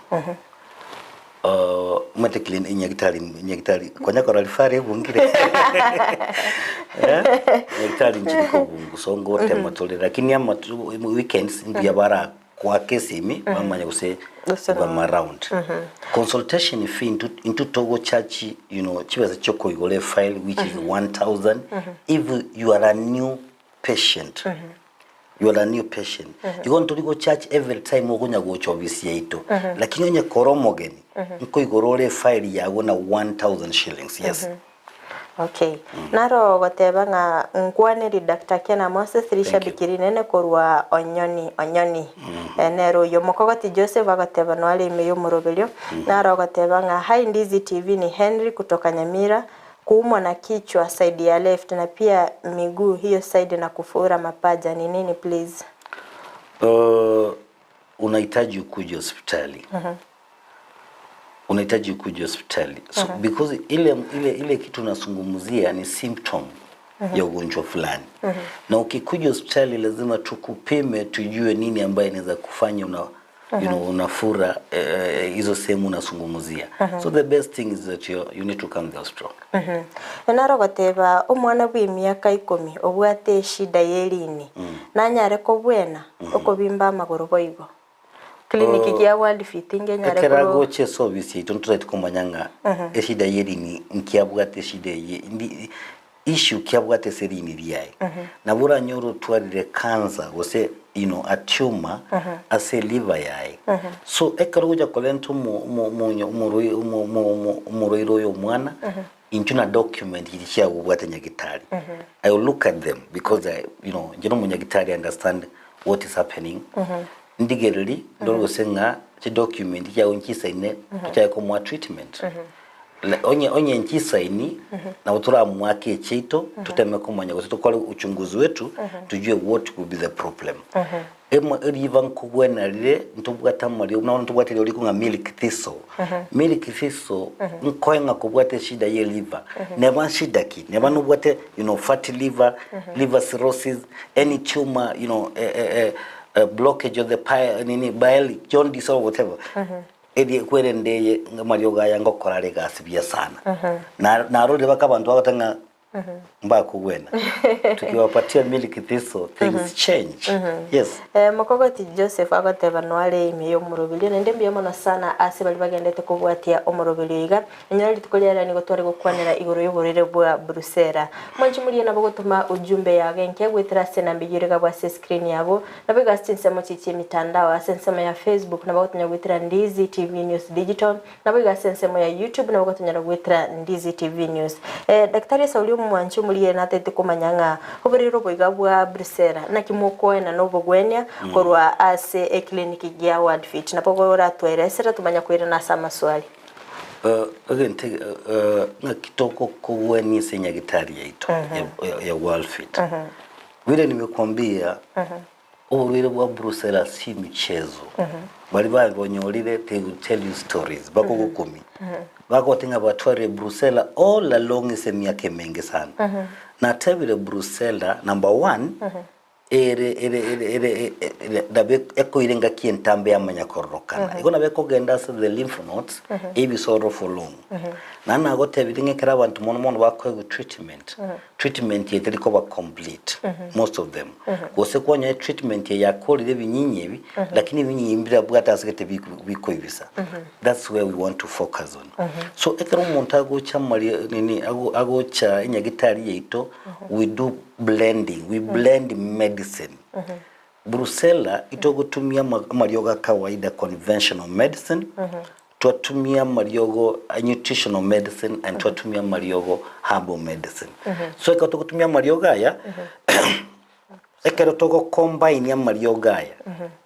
Speaker 1: Mate clean nyagitari kwanya kora rifare bungire nyagitari njiko bungu so ngote matole lakini ama weekends ndia bara kwa kesimi mamanya use ba around consultation fee into Togo church, you know, chibaza choko igole file which is 1000 if you are a new patient. You are a new patient. You want to go church every time ogonya go chobisi yaito. Lakini onye koromogeni. Nko igorole file ya gona 1000 shillings. Yes.
Speaker 3: Okay. Naro bateba nga nkwaniri Dr. Kena Moses risha bikiri nene korwa onyoni. Nero yomokogoti Joseph agateba no ali meyo murobelyo. Naro agateba nga Hi Ndizi TV ni Henry kutoka Nyamira. Kuumwa na kichwa side ya left na pia miguu hiyo side na kufura mapaja ni nini please?
Speaker 1: Unahitaji kuja hospitali. Unahitaji kuja hospitali. So because ile kitu nasungumzia ni symptom ya ugonjwa fulani. Na ukikuja hospitali lazima tukupime tujue nini ambaye inaweza kufanya you know, unafura hizo sehemu unasungumzia. So the best thing is that you need to come to the hospital.
Speaker 3: Naro gateba omwana bw'imyaka 10 obwate shida yerini nanyare ko bwena okobimba amagoro boigo clinic ya Worldfit nyare ko
Speaker 1: kerago che service itontore tukomanyanga eshida yerini nkiabwate shida ye issue kiabwate serini riyae nabura nyoro twarire cancer gose you know a tumor ase liver yae so ekaruja kolento umuroiro yo mwana inchuna document ilishia ubwate nyagitari. I will look at them because you know munyagitari understand what is happening. Ndigereri ndoro senga che document ya unchisa ine tuchako mwa treatment. Onye nchisa ini na utura mwake cheito tutemeko mwanya kwa tukole uchunguzi wetu tujue what could be the problem. Ivan kubwena lile ntubwata mali unaona ntubwata lile liko nga milk thistle. Milk thistle nkoenga kubwata shida ye liver. Never shida ki. Never nubwate you know fatty liver, liver cirrhosis, any tumor, you know a blockage of the bile jaundice or whatever. Edi kwere ndeye marioga yango korale gasibia sana. Na rode bakabantu bagatanga mba kuwena tukiwapatia milk thistle things change. Yes.
Speaker 3: Makogoti Joseph agateba nwale imiyo murobili nende mbiyamo sana ase bali bagendete kubwatia omurobili iga nyari tukolera ni gotware gukwanira igoro y'uburire bwa Brusera mwanchi muri nabo gutuma ujumbe yage nke gwitira sena mbigirega bwa screen yabo nabo gasensemo chichi mitandao asensemo ya Facebook nabo gotunya gwitira Ndizi TV News Digital nabo gasensemo ya YouTube nabo gotunya gwitira Ndizi TV News. Daktari Sauli mwanchi muri na tete kumanyanga uburiro boiga bwa Brusera na kimokoena no bogwenya korwa ase clinic ya Worldfit napogora tweresera tumanya kwira na sama swali.
Speaker 1: Again na kitoko kuweni senya gitari yaito ya Worldfit. Vile nimekuambia uburiro bwa Brusera si michezo. Bali banyolile they will tell you stories bako gukumi. Bako tinga batware Brusera all along ise miaka mengi sana. Na tebile Brusera number 1 dabe eko irenga kientambe amanya korokana iko nabe ko genda the lymph nodes ebi soro for long nana gote biringe kera abantu mono bakwe treatment yeteri ko ba complete most of them gose kwanya treatment ya kolire binyinyi ebi lakini binyinyi mbira bwata asete biko ibisa. That's where we want to focus on. So ekero umuntu agocha mali nini agocha inyagitari yeito we do blending, we blend medicine. Brusela itogotumia marioga kawaida conventional medicine, tuatumia mariogo nutritional medicine and tuatumia mariogo herbal medicine. So ikotogotumia marioga ya ekero togo combine ya marioga ya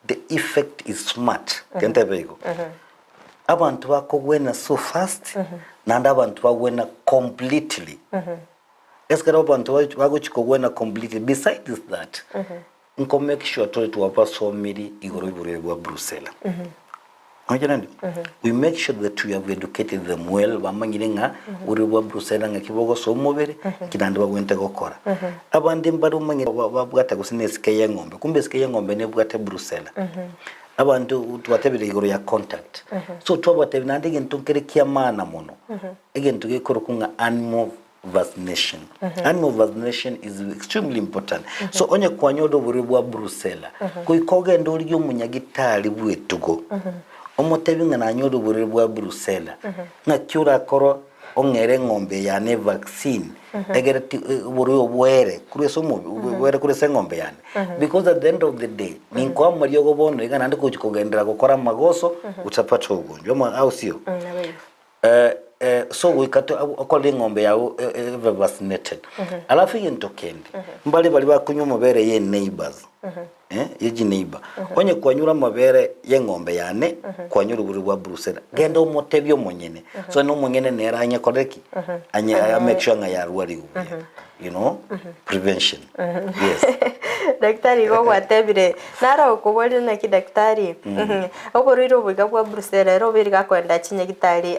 Speaker 1: the effect is smart. Kente bego. Abantu bako wena so fast na abantu bawena completely. eskara abantu bagochikogwena completely. Besides that, nko make sure to abasomeri igoro iburere bwa Brussels. We make sure that we have educated them well. Bamanyirenga uri bwa Brussels nga kibogo so mubere kidande bagwente gukora. Abandi mbaru manyi babwata gusine sike ngombe. Kumbe sike ngombe ne bwate Brussels. Abantu twatebere igoro ya contact. So twabate nande gintu kerekia mana muno. Egentu gekoro kunga animal vaccination. Animal vaccination is extremely important. So onye kwanyodo buri bwa Brussels. Kuikoge ndoli yo munyagitali bwetugo. Omotebi nga nanyodo buri bwa Brussels. Na kyura koro ongere ngombe yane vaccine. Egere buri obwere kuri somo bwere kuri sengombe yane. Because at the end of the day ninko amariyo gobono ega nande kugendera gukora magoso utapata ugonjwa au sio? So we got calling ngombe yao vaccinated. Alafu yento kendi mbali bali bakunywa mabere ye neighbors. Yeji neighbor. Onye kwanyura mabere ye ngombe yane kwanyura buri bwa Brussels. Genda omotebyo monyene. So no monyene nera anya koreki. Anya make sure nga yarwari ubuya. You know, prevention. Yes.
Speaker 3: Daktari go watebire nara okubona na ki daktari oboriro buga bwa Brussels ro biriga kwenda chinyagitari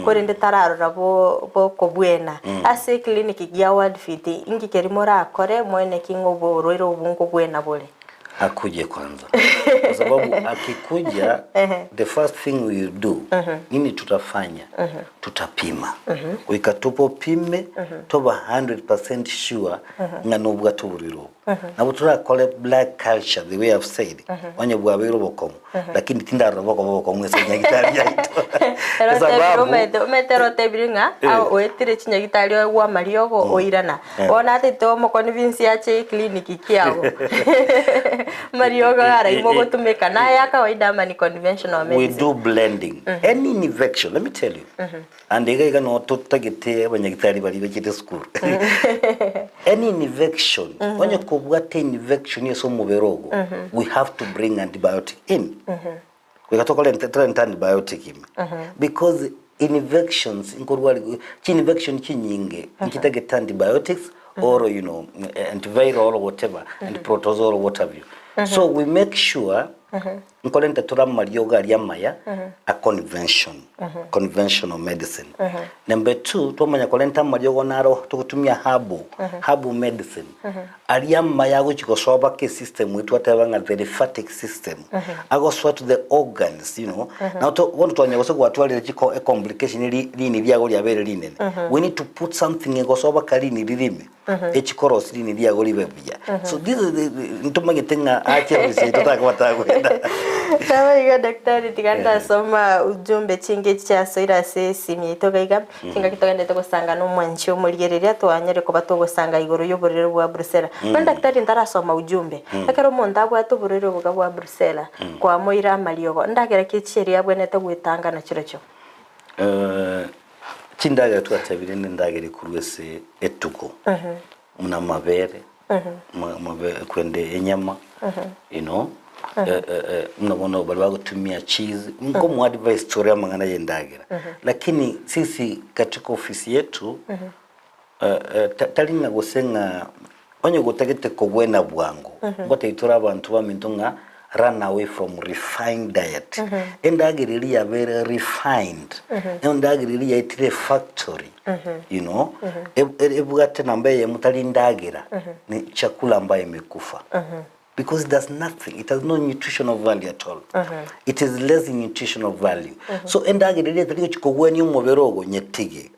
Speaker 3: korende tararora bo kobwena ase clinic ya Worldfit ingi kerimora akore mwene kingobo roro ubungo bwena bole
Speaker 1: akuje kwanza kwa sababu akikuja the first thing we do nini tutafanya tutapima wikatupo pime toba 100% sure nganobwa tuburiro nabo turakole black culture the way I've said onye bwa biro bokomo lakini tindaro boko mwese nyagitari yaito
Speaker 3: sababu metero tebiringa au oetire chinyagitari wa mariogo oirana ona tete mo convince yache clinic kiao marioga ara imogo tumeka na ya kawaida mani conventional medicine.
Speaker 1: We do blending. Any infection, let me tell you. And they ga no to tagete abanyagitari bari bekite school. Any infection, onye kubwate infection yeso muberogo, we have to bring antibiotic in. We got to call antibiotic in. Because infections infection chinyinge nkitageta antibiotics or you know antiviral or whatever and protozoal or whatever. So we make sure nkolenta turama yoga yamaya a conventional medicine. Number 2 twamanya kolenta mariogo naro tukutumia herbal medicine. Aliyamaya guchiko soba ke system wetu atabanga the lymphatic system. Ago to the organs, you know. Now to want to anyagoso gwatwalira chiko a complication lini byago lyabere linene. We need to put something ego soba kalini lirime. Echikoros lini byago libebya. So this is the ntumagetenga acha bise tutakwata kwenda.
Speaker 3: Sawa iga daktari tiganda soma ujumbe chinge cha soira se simi togaiga tinga kitogende to gusanga no mwanchi omurigereria twanyere ko bato gusanga igoro y'uburiro bwa Brussels. Kandi daktari ndara soma ujumbe akero monda bwa to buriro bwa Brussels kwa moira mariogo ndagera kicheri abwene to gwitanga na chirocho.
Speaker 1: Chindaga twatabire ndagere kurwese etuko. Muna mabere. Mabere kwende enyama. You know. Mnaona bali kutumia cheese mko mu advice story amangana yendagira lakini sisi katika ofisi yetu talina gosenga onye gutagete kogwena bwangu bote itura abantu bamintunga run away from refined diet endagiriri ya very refined endagiriri ya itire factory you know ebugate nambaye mutalindagira ni chakula ambaye imekufa because it does nothing. It has no nutritional value at all. It is less nutritional value. So endagirire tari chikogweni umuberogo nyetige.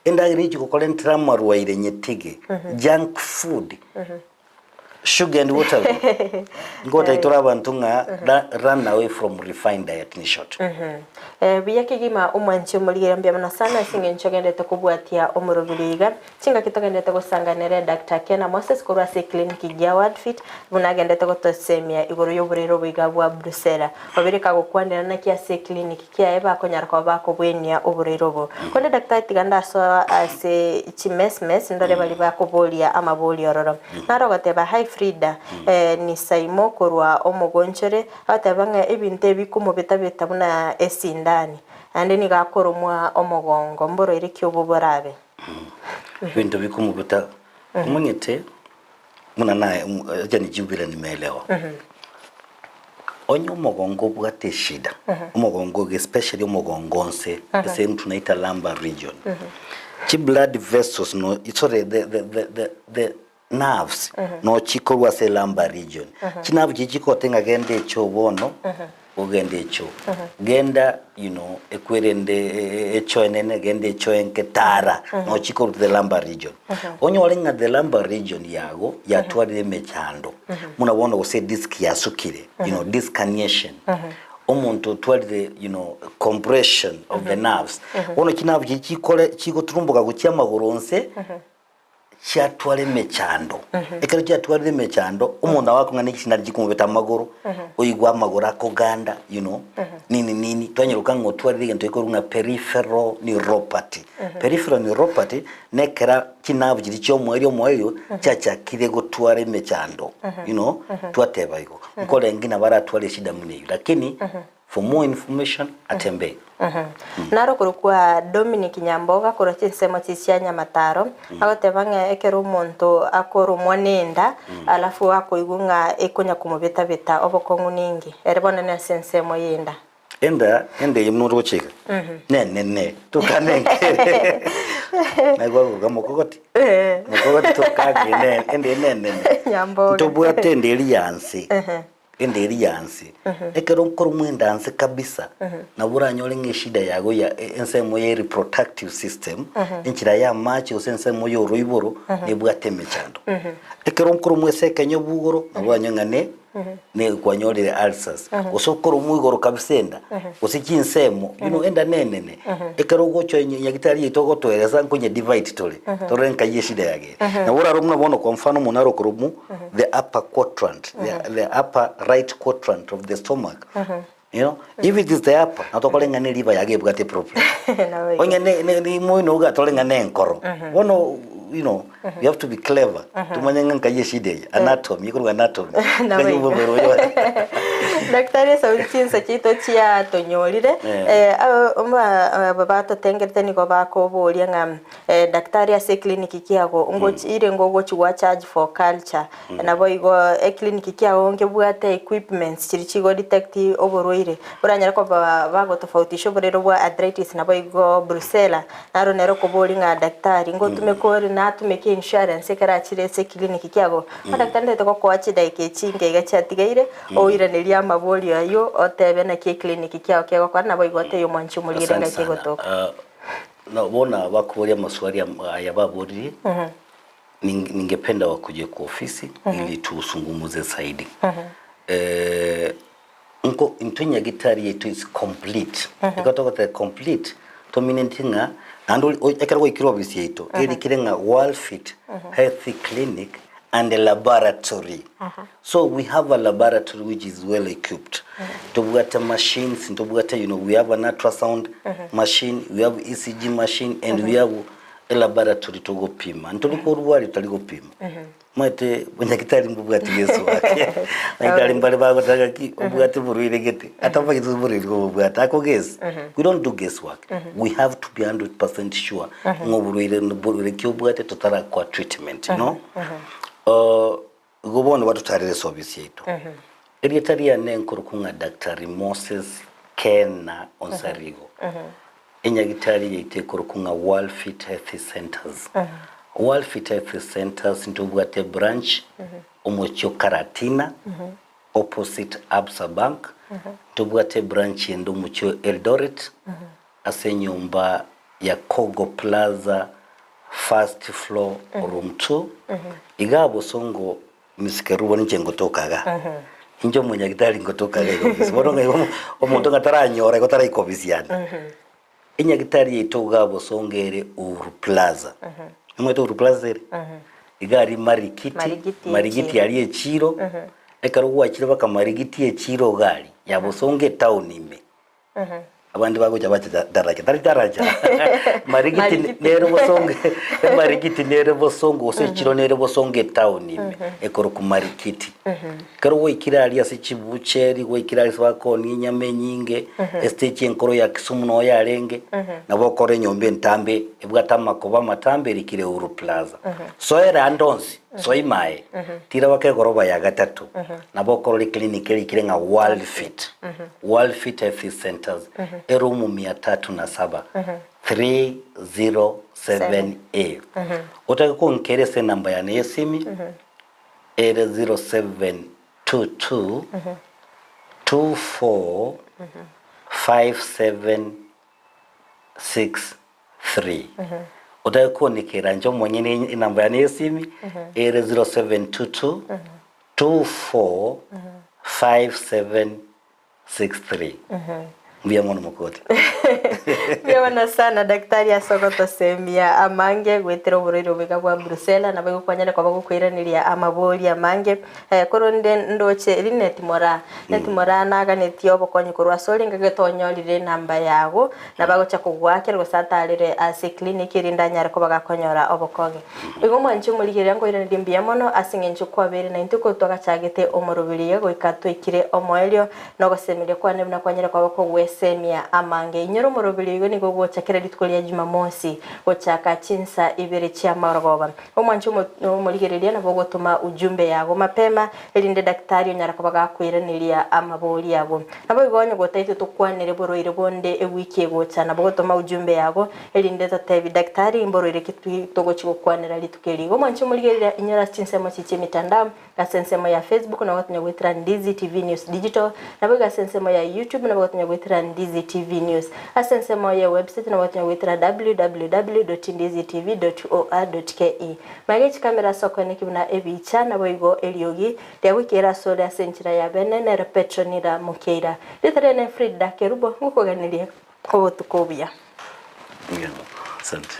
Speaker 1: Endagirire chikokolentera marwaire nyetige. Junk food. Sugar and water. Ngota itora abantu nga run away from refined diet in short.
Speaker 3: Biyakigima umwanchi umurigera mbya sana singe nchogendete kubwatia omurubiriga singa kitogendete gusanganira Dr. Kena Moses kurwa se clinic ya Worldfit bunagendete gotosemia igoro y'uburiro bwiga bwa Brussels obirika gukwandira na kia se clinic kia eba konyara kwa bako bwenia uburiro bo konde Dr. tiganda so ase chimesmes ndore bali bako bolia amaboli ororo narogoteba high frida ni saimo kurwa omugonchore atabanga ebinte bikumubeta betabuna esinda andi ni gakoromwa omogongo mboro iri kyo boborabe
Speaker 1: Vinto vikumubita mwenyete muna naye jani jubile nimeelewa. Onyo mogongo bwate shida. Mogongo especially mogongo nse sehemu tunaita lumbar region. Chi blood vessels no sorry the nerves no chiko wa se lumbar region. Chinavu chichiko tenga gende cho bono ogende cho. Genda ekwerende echo enene gende echo enketara no chiko the lumbar region. Onyo walenga the lumbar region yago yatwalire mechando. Muna wona ose disc yasukire, disc herniation. Omuntu twalire compression of the nerves. Ono kinavu chiko turumbuka kuchia magoronse cyatwale mechando. Ekero cyatwale mechando umuntu wako ngane kishina gikumubeta amaguru uyigwa amaguru akoganda nini twanyiruka ngo twalire ngento ikorunga peripheral neuropathy. Peripheral neuropathy nekera kinavu giri cyo moyo cyakire gutware mechando twateba iko nkole ngina baratwale shida muneyo lakini for more information atembe.
Speaker 3: Naro kurukwa Dominic Nyamboga kuroche sema chisianya mataro agotebanga ekero umuntu akorumwa nenda alafu akoigunga ekonya kumubeta beta obokongu ningi erebona na sensemo yenda
Speaker 1: enda yimnuru chika ne tukanenge nagwa gamokoti tukage ne
Speaker 3: Nyamboga
Speaker 1: tobwa tendeli yansi enderi yansi ekero korumwenda yansi kabisa na buranyole ngeshida yago ya ensemo ye reproductive system inchira ya machi osensemo yo roiboro nebwate mechando ekero korumwese kanyo bugoro abanyangane ne kwanyolire ulcers osokoro mwigoro kabisenda osikinsemo enda nene ekero gocho nyagitari yitogo toereza nkonye divide tore nka yeshida yage na bura rumuna bono kwa mfano munaro kurumu the upper quadrant the upper right quadrant of the stomach if it is the upper natokolenga ne liver yage bwate problem onye ne moyo gatolenga ne nkoro bono you have to be clever tumanyanga nkayeshide anatomy iko anatomy
Speaker 3: daktari saulichinsa chito chia tonyolire babato tengerete niko bako bolia ngam daktari ase clinic kiago ngochi ire ngogochi wa charge for culture na boigo clinic kiago ngebwate equipments chirichigo detect oboroire uranyara ko bago tofautisho borero bwa arthritis na boigo brucella naro nero ko bolinga daktari ngotume ko na tumeke insurance kara chirese clinic kiago daktari ndete ko kwachi daike chinge gachatigaire oira nelia maboli ayo otebe na ke clinic kiago kiago kwa na boigote yo mwanchi mulire ngake gotoka
Speaker 1: na bona wakubolia maswali ya babori ningependa wakuje kwa ofisi ili tusungumuze zaidi nko intunya gitari yetu is complete ikatoka the complete dominatinga ando ekero ikiro ofisi yetu ili kirenga Worldfit health clinic and a laboratory. So we have a laboratory which is well equipped. Tobugata machines, tobugata we have an ultrasound machine, we have ECG machine, and we have a laboratory to go pima. And toliko ruwari toliko pima. Mate bunyakitari mbugati Yesu wake. Ngitari mbale bago tagaki mbugati buruire gete. Atapa kitu buruire ko mbugati ako guess. We don't do guesswork. We have to be 100% sure ngoburuire kyo mbugati totara kwa treatment, gobono watu tarire service yetu. Erietaria nenkurukunga Dr. Moses Kena Onsarigo. Enyagitari yeite kurukunga Worldfit Health Centers. Worldfit Health Centers ntubwate branch omocho Karatina opposite Absa Bank. Tubwate branch yendo mucho Eldoret ase nyumba ya Kogo Plaza first floor room 2 igabo songo misikerubo n'incengo tokaga injo munyagitari ngotokaga office boronga omuntu ngataranyora igotara ikobisiana inyagitari yitogabo songere Uru Plaza mweto Uru Plaza igari marigiti yali echiro ekaruwa chiro baka marigiti echiro gali yabo songe town ime abandi bagoja bata daraja marigiti nero bosonge marigiti nero bosongo osechiro nero bosonge town ime ekoro ku marikiti kero wikira ali ase chibucheri wikira ali bakoni nyamenyinge stage enkoro ya Kisumu no yarenge nabo kore nyombe ntambe ebwata makoba matambe likire Uru Plaza so era andonsi so imae tira wake goroba ya gatatu nabo kore clinic likire nga Worldfit Worldfit Health Centers erumu 307 307A utaka kunkerese namba ya nesimi 0722 245763 utaka kunikira njo mwenye namba ya nesimi 0722 245763 mbia mwana mukoti
Speaker 3: Mwana sana daktari asogoto semia amange gwetero buriro bega bwa Brussels na bego kwanyana kwa bago kwiraniria amaboli amange koronde ndoche rinetimora netimora naga netiobo konye kurwa solinga getonyorire namba yago na bago chakugwake ngo satarire ase clinic irinda nyara ko bagakonyora obokoge bego mwanche muligire ngo iraniria mbia mono asingenje kwa bere na intuko toka chagete omorobiriye go ikatwikire omoelio no gosemire kwa nebna kwanyara kwa bako semia amange inyoro morobirigo ni gogo chakira litkolia Jumamosi gochaka chinsa ibere chia marogoba omwancho muligereria na bogo tuma ujumbe yago mapema elinde daktari onyara kubaga kwiraniria amaboli yago nabo igonyo gotaite tukwanire boroire bonde ewiki egocha na bogo tuma ujumbe yago elinde tatebi daktari imboroire kitu togochi gukwanira litukeri omwancho muligereria inyara chinsa mochiche mitandao gasensemo ya Facebook na watu nyagwitira Ndizi TV News Digital na bogo gasensemo ya YouTube na watu nyagwitira Ndizi TV News asensemo ya website na watu nyagwitira www.ndizitv.or.ke magechi kamera soko nikibuna ebicha na boigo eliogi lyagwikira sole asenchira ya benene repetronira mukeira litarene Frida Kerubo ngukoganirie ko tukobia
Speaker 1: asante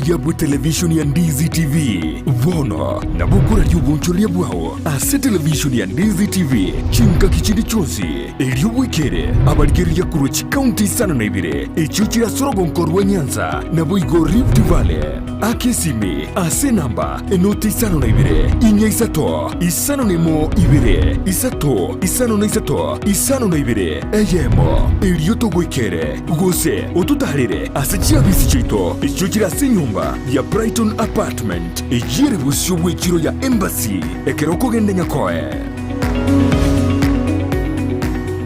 Speaker 2: Yabwe television ya Ndizi TV vono na bukura lyubuncholia bwao ase television ya Ndizi TV chinka kichindi chonsi eliobwekere abaligeri ya Kurochi County sana na ibire echuchira sorogo nkorwa Nyanza na boigo Rift Valley akesimi ase namba enoti sana na ibire inya isato isano nemo ibire isato isano na isato isano na ibire eyemo elioto gwekere gose otutarire ase chiabisi chito echuchira senyumba ya Brighton Apartment ejire busyo bwekiro ya Embassy ekeroko gende nyakoe